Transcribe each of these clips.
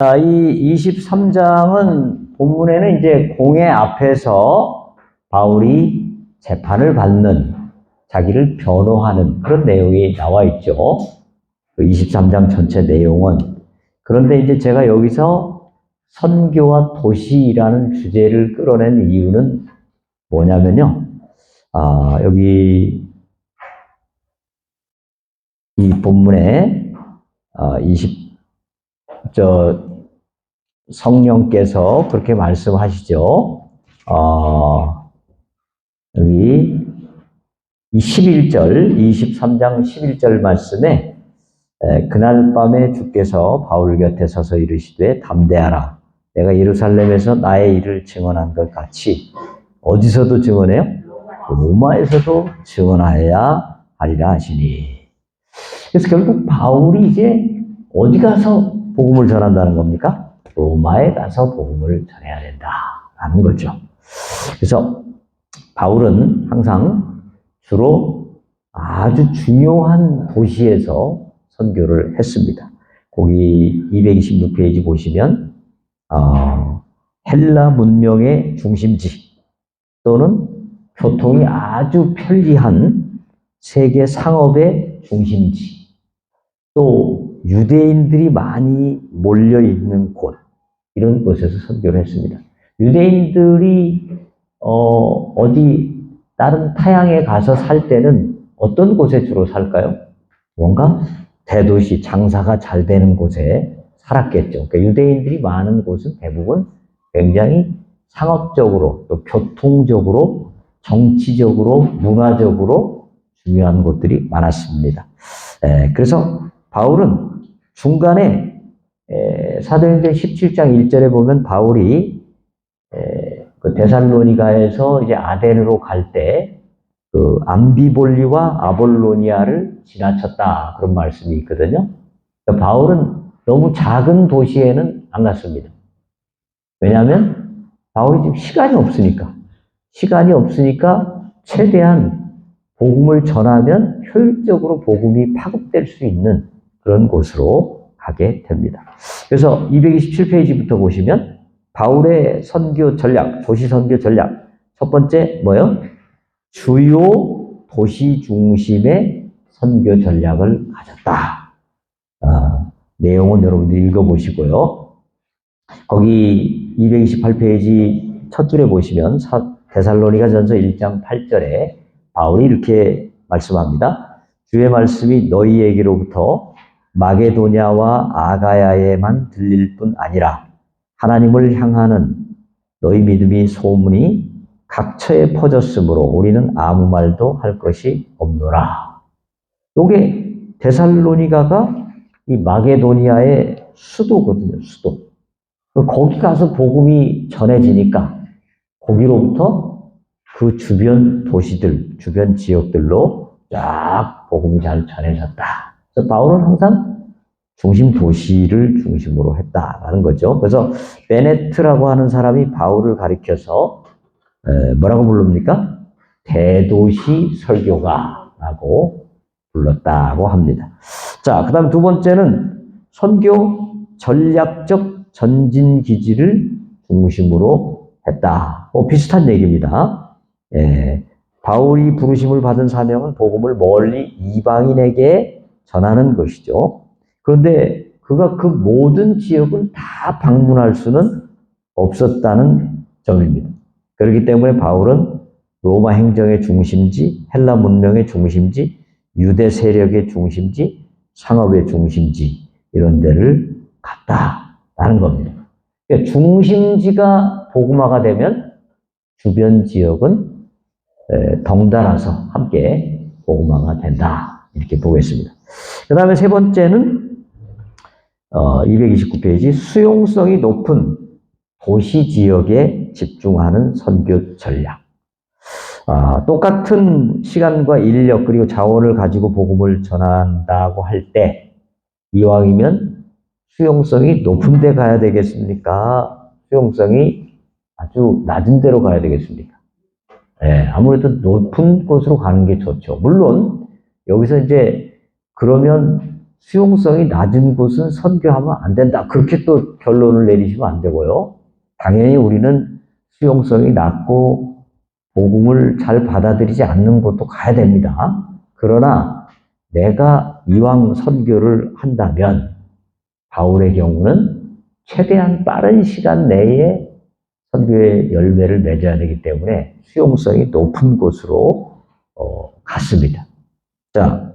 자, 이 23장은 본문에는 이제 공회 앞에서 바울이 재판을 받는, 자기를 변호하는 그런 내용이 나와 있죠. 그 23장 전체 내용은. 그런데 이제 제가 여기서 선교와 도시라는 주제를 끌어낸 이유는 뭐냐면요. 여기 이 본문에 성령께서 그렇게 말씀하시죠. 여기 11절, 23장 11절 말씀에 그날 밤에 주께서 바울 곁에 서서 이르시되 담대하라. 내가 예루살렘에서 나의 일을 증언한 것 같이 어디서도 증언해요? 로마에서도 증언하여야 하리라 하시니. 그래서 결국 바울이 이제 어디 가서 복음을 전한다는 겁니까? 로마에 가서 복음을 전해야 된다라는 거죠. 그래서 바울은 항상 주로 아주 중요한 도시에서 선교를 했습니다. 거기 226페이지 보시면 헬라 문명의 중심지 또는 교통이 아주 편리한 세계 상업의 중심지, 또 유대인들이 많이 몰려있는 곳, 이런 곳에서 선교를 했습니다. 유대인들이 어디 다른 타향에 가서 살 때는 어떤 곳에 주로 살까요? 뭔가 대도시, 장사가 잘 되는 곳에 살았겠죠. 그러니까 유대인들이 많은 곳은 대부분 굉장히 상업적으로, 또 교통적으로, 정치적으로, 문화적으로 중요한 곳들이 많았습니다. 그래서 바울은 중간에 사도행전 17장 1절에 보면 바울이 그 데살로니가에서 이제 아덴으로 갈 때 그 암비볼리와 아볼로니아를 지나쳤다, 그런 말씀이 있거든요. 그러니까 바울은 너무 작은 도시에는 안 갔습니다. 왜냐하면 바울이 지금 시간이 없으니까 최대한 복음을 전하면 효율적으로 복음이 파급될 수 있는 그런 곳으로 가게 됩니다. 그래서 227페이지부터 보시면 바울의 선교 전략, 도시 선교 전략. 첫 번째 뭐요? 주요 도시 중심의 선교 전략을 가졌다. 내용은 여러분들이 읽어보시고요. 거기 228페이지 첫 줄에 보시면 데살로니가전서 1장 8절에 바울이 이렇게 말씀합니다. 주의 말씀이 너희에게로부터 마게도냐와 아가야에만 들릴 뿐 아니라 하나님을 향하는 너희 믿음이 소문이 각처에 퍼졌으므로 우리는 아무 말도 할 것이 없노라. 요게 데살로니가가 이 마게도니아의 수도거든요, 수도. 거기 가서 복음이 전해지니까 거기로부터 그 주변 도시들, 주변 지역들로 쫙 복음이 잘 전해졌다. 그래서 바울은 항상 중심 도시를 중심으로 했다라는 거죠. 그래서 베네트라고 하는 사람이 바울을 가리켜서 뭐라고 부릅니까? 대도시 설교가라고 불렀다고 합니다. 자, 그 다음 두 번째는 선교 전략적 전진 기지를 중심으로 했다. 비슷한 얘기입니다. 바울이 부르심을 받은 사명은 복음을 멀리 이방인에게 전하는 것이죠. 그런데 그가 그 모든 지역을 다 방문할 수는 없었다는 점입니다. 그렇기 때문에 바울은 로마 행정의 중심지, 헬라 문명의 중심지, 유대 세력의 중심지, 상업의 중심지, 이런 데를 갔다라는 겁니다. 그러니까 중심지가 복음화가 되면 주변 지역은 덩달아서 함께 복음화가 된다, 이렇게 보겠습니다. 그 다음에 세 번째는 229페이지 수용성이 높은 도시 지역에 집중하는 선교 전략. 똑같은 시간과 인력 그리고 자원을 가지고 복음을 전한다고 할 때 이왕이면 수용성이 높은 데 가야 되겠습니까? 수용성이 아주 낮은 데로 가야 되겠습니까? 아무래도 높은 곳으로 가는 게 좋죠. 물론 여기서 이제 그러면 수용성이 낮은 곳은 선교하면 안 된다. 그렇게 또 결론을 내리시면 안 되고요. 당연히 우리는 수용성이 낮고 복음을 잘 받아들이지 않는 곳도 가야 됩니다. 그러나 내가 이왕 선교를 한다면 바울의 경우는 최대한 빠른 시간 내에 선교의 열매를 맺어야 되기 때문에 수용성이 높은 곳으로 갔습니다. 자,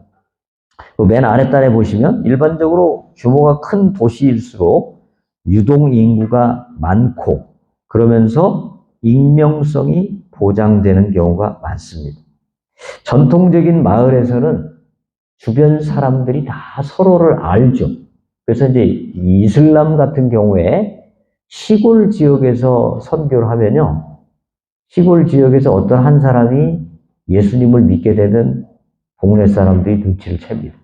맨 아랫단에 보시면 일반적으로 규모가 큰 도시일수록 유동 인구가 많고 그러면서 익명성이 보장되는 경우가 많습니다. 전통적인 마을에서는 주변 사람들이 다 서로를 알죠. 그래서 이제 이슬람 같은 경우에 시골 지역에서 선교를 하면요. 시골 지역에서 어떤 한 사람이 예수님을 믿게 되면 동네 사람들이 눈치를 챕니다.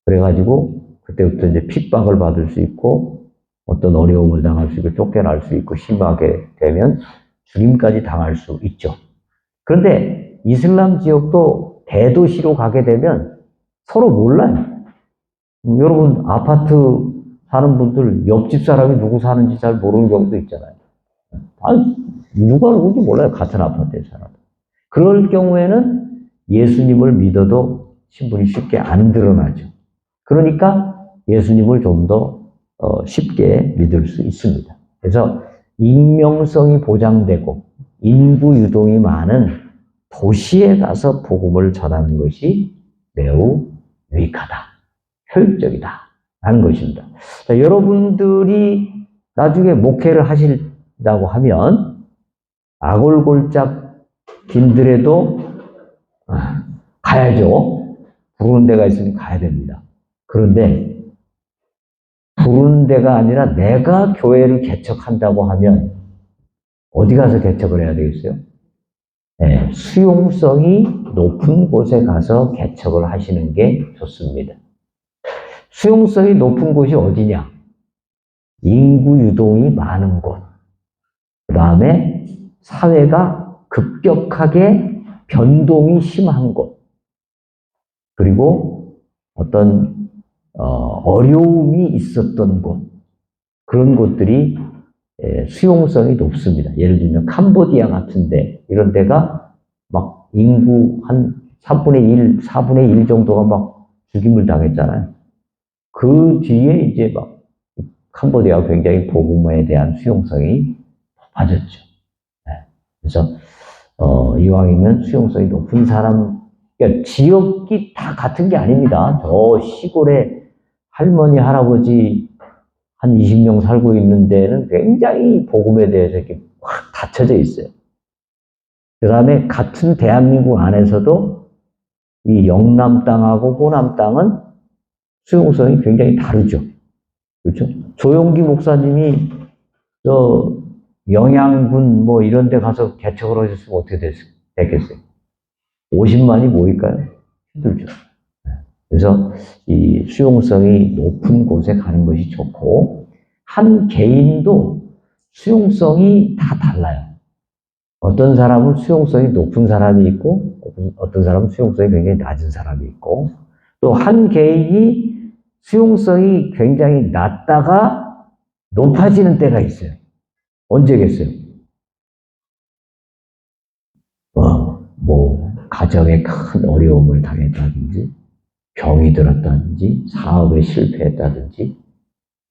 그래가지고 그때부터 이제 핍박을 받을 수 있고 어떤 어려움을 당할 수 있고 쫓겨날 수 있고 심하게 되면 죽임까지 당할 수 있죠. 그런데 이슬람 지역도 대도시로 가게 되면 서로 몰라요. 여러분 아파트 사는 분들 옆집 사람이 누구 사는지 잘 모르는 경우도 있잖아요. 누가 누군지 몰라요. 같은 아파트에 살아도. 그럴 경우에는 예수님을 믿어도 신분이 쉽게 안 드러나죠. 그러니까 예수님을 좀 더 쉽게 믿을 수 있습니다. 그래서 익명성이 보장되고 인구 유동이 많은 도시에 가서 복음을 전하는 것이 매우 유익하다, 효율적이다 하는 것입니다. 자, 여러분들이 나중에 목회를 하신다고 하면 아골골짝 길들에도 가야죠. 부르는 데가 있으면 가야 됩니다. 그런데 부르는 데가 아니라 내가 교회를 개척한다고 하면 어디 가서 개척을 해야 되겠어요? 네, 수용성이 높은 곳에 가서 개척을 하시는 게 좋습니다. 수용성이 높은 곳이 어디냐? 인구 유동이 많은 곳. 그 다음에 사회가 급격하게 변동이 심한 곳. 그리고 어떤 어려움이 있었던 곳. 그런 곳들이 수용성이 높습니다. 예를 들면 캄보디아 같은데 이런 데가 막 인구 한 3분의 1, 4분의 1 정도가 막 죽임을 당했잖아요. 그 뒤에 이제 막 캄보디아가 굉장히 복음에 대한 수용성이 높아졌죠. 네. 그래서 이왕이면 수용성이 높은 사람, 그러니까 지역이 다 같은 게 아닙니다. 저 시골에 할머니, 할아버지 한 20명 살고 있는 데는 굉장히 복음에 대해서 이렇게 확 닫혀져 있어요. 그 다음에 같은 대한민국 안에서도 이 영남 땅하고 호남 땅은 수용성이 굉장히 다르죠. 그렇죠? 조용기 목사님이 저 영양군 뭐 이런 데 가서 개척을 하셨으면 어떻게 됐겠어요? 50만이 모일까요? 힘들죠. 그래서 이 수용성이 높은 곳에 가는 것이 좋고 한 개인도 수용성이 다 달라요. 어떤 사람은 수용성이 높은 사람이 있고 어떤 사람은 수용성이 굉장히 낮은 사람이 있고 또 한 개인이 수용성이 굉장히 낮다가 높아지는 때가 있어요. 언제겠어요? 뭐 가정에 큰 어려움을 당했다든지 병이 들었다든지 사업에 실패했다든지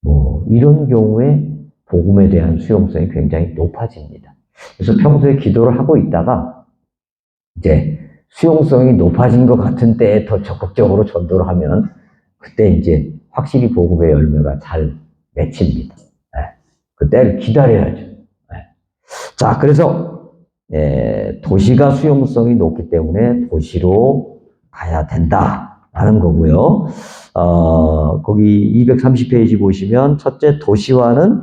뭐 이런 경우에 복음에 대한 수용성이 굉장히 높아집니다. 그래서 평소에 기도를 하고 있다가 이제 수용성이 높아진 것 같은 때에 더 적극적으로 전도를 하면 그때 이제 확실히 복음의 열매가 잘 맺힙니다. 네. 그때를 기다려야죠. 네. 자, 그래서 도시가 수용성이 높기 때문에 도시로 가야 된다라는 거고요. 거기 230페이지 보시면 첫째 도시화는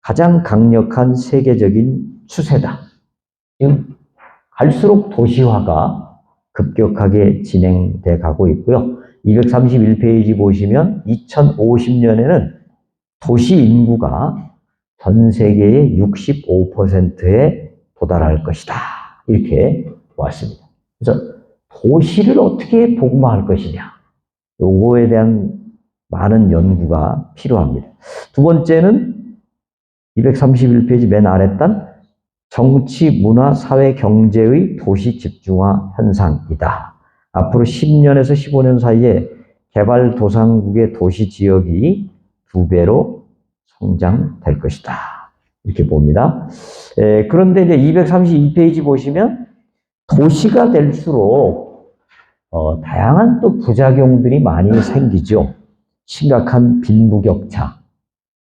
가장 강력한 세계적인 추세다. 지금 갈수록 도시화가 급격하게 진행돼 가고 있고요. 231페이지 보시면 2050년에는 도시 인구가 전 세계의 65%에 도달할 것이다. 이렇게 보았습니다. 그래서 도시를 어떻게 복음화할 것이냐. 요거에 대한 많은 연구가 필요합니다. 두 번째는 231페이지 맨 아래 단 정치, 문화, 사회, 경제의 도시 집중화 현상이다. 앞으로 10년에서 15년 사이에 개발도상국의 도시 지역이 2배로 성장될 것이다. 이렇게 봅니다. 그런데 이제 232페이지 보시면 도시가 될수록 다양한 또 부작용들이 많이 생기죠. 심각한 빈부격차,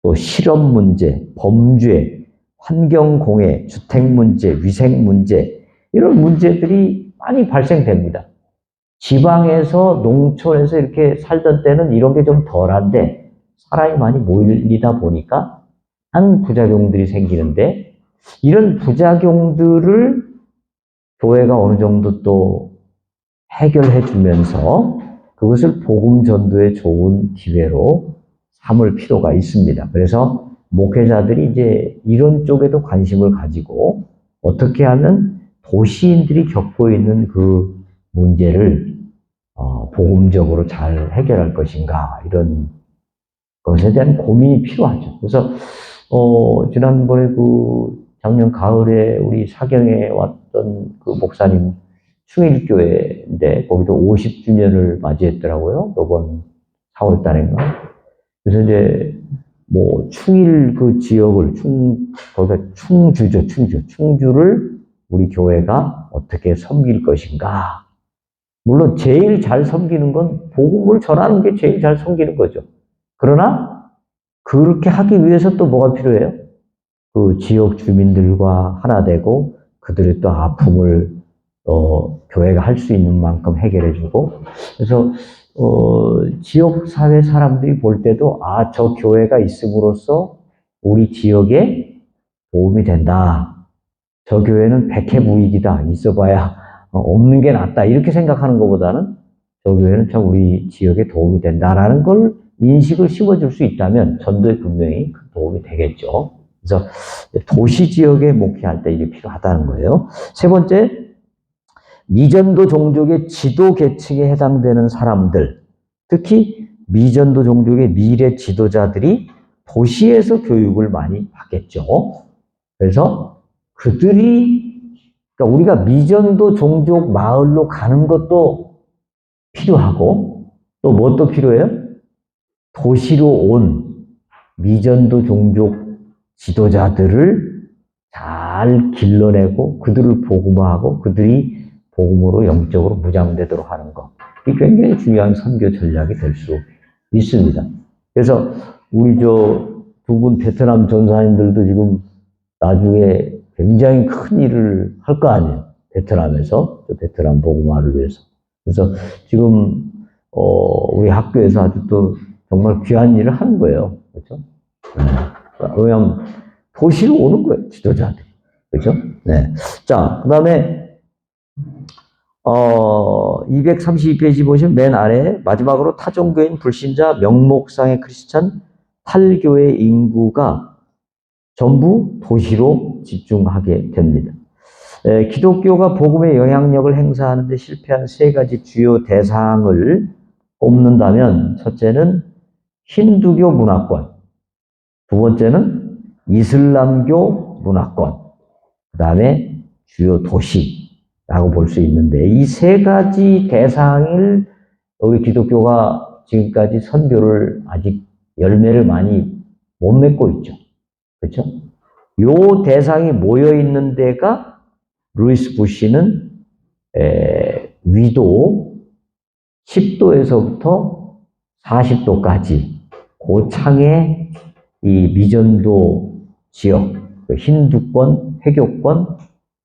또 실업 문제, 범죄, 환경공해, 주택문제, 위생문제 이런 문제들이 많이 발생됩니다. 지방에서 농촌에서 이렇게 살던 때는 이런 게 좀 덜한데 사람이 많이 몰리다 보니까 한 부작용들이 생기는데 이런 부작용들을 교회가 어느 정도 또 해결해 주면서 그것을 복음 전도의 좋은 기회로 삼을 필요가 있습니다. 그래서 목회자들이 이제 이런 쪽에도 관심을 가지고 어떻게 하면 도시인들이 겪고 있는 그 문제를 복음적으로 잘 해결할 것인가 이런 것에 대한 고민이 필요하죠. 그래서 지난번에 작년 가을에 우리 사경에 왔던 그 목사님 충일교회인데 거기도 50주년을 맞이했더라고요. 이번 4월 달인가. 그래서 이제 뭐 충일 그 지역을 거기가 충주죠, 충주를 우리 교회가 어떻게 섬길 것인가. 물론 제일 잘 섬기는 건 복음을 전하는 게 제일 잘 섬기는 거죠. 그러나 그렇게 하기 위해서 또 뭐가 필요해요? 그 지역 주민들과 하나 되고 그들의 또 아픔을 교회가 할 수 있는 만큼 해결해주고 그래서 지역 사회 사람들이 볼 때도 저 교회가 있음으로써 우리 지역에 도움이 된다. 저 교회는 백해무익이다. 있어봐야 없는 게 낫다. 이렇게 생각하는 것보다는 저 교회는 참 우리 지역에 도움이 된다라는 걸 인식을 심어줄 수 있다면 전도에 분명히 큰 도움이 되겠죠. 그래서 도시 지역에 목회할 때 이게 필요하다는 거예요. 세 번째, 미전도 종족의 지도 계층에 해당되는 사람들, 특히 미전도 종족의 미래 지도자들이 도시에서 교육을 많이 받겠죠. 그래서 그러니까 우리가 미전도 종족 마을로 가는 것도 필요하고 또 뭣도 필요해요? 도시로 온 미전도 종족 지도자들을 잘 길러내고 그들을 복음화하고 그들이 복음으로 영적으로 무장되도록 하는 것. 이게 굉장히 중요한 선교 전략이 될 수 있습니다. 그래서 우리 두 분 베트남 전사님들도 지금 나중에 굉장히 큰 일을 할 거 아니에요. 베트남에서 베트남 복음화를 위해서. 그래서 지금 우리 학교에서 아주 또 정말 귀한 일을 하는 거예요. 그렇죠? 왜냐하면 도시로 오는 거예요. 지도자들이. 그렇죠? 네. 자, 그 다음에 232페이지 보시면 맨 아래 마지막으로 타종교인 불신자 명목상의 크리스찬 탈교의 인구가 전부 도시로 집중하게 됩니다. 기독교가 복음의 영향력을 행사하는 데 실패한 세 가지 주요 대상을 꼽는다면 첫째는 힌두교 문화권, 두 번째는 이슬람교 문화권, 그 다음에 주요 도시라고 볼 수 있는데 이 세 가지 대상을 우리 기독교가 지금까지 선교를 아직 열매를 많이 못 맺고 있죠. 그렇죠? 요 대상이 모여 있는 데가 루이스 부시는 위도 10도에서부터 40도까지 고창의 이 미전도 지역, 힌두권, 회교권,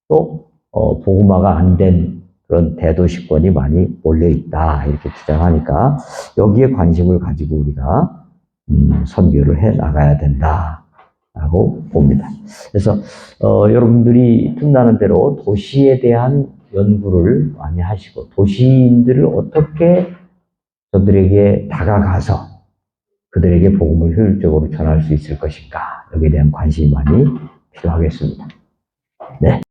또 복음화가 안 된 그런 대도시권이 많이 몰려 있다 이렇게 주장하니까 여기에 관심을 가지고 우리가 선교를 해 나가야 된다라고 봅니다. 그래서 여러분들이 틈나는 대로 도시에 대한 연구를 많이 하시고 도시인들을 어떻게 저들에게 다가가서 그들에게 복음을 효율적으로 전할 수 있을 것인가 여기에 대한 관심이 많이 필요하겠습니다. 네.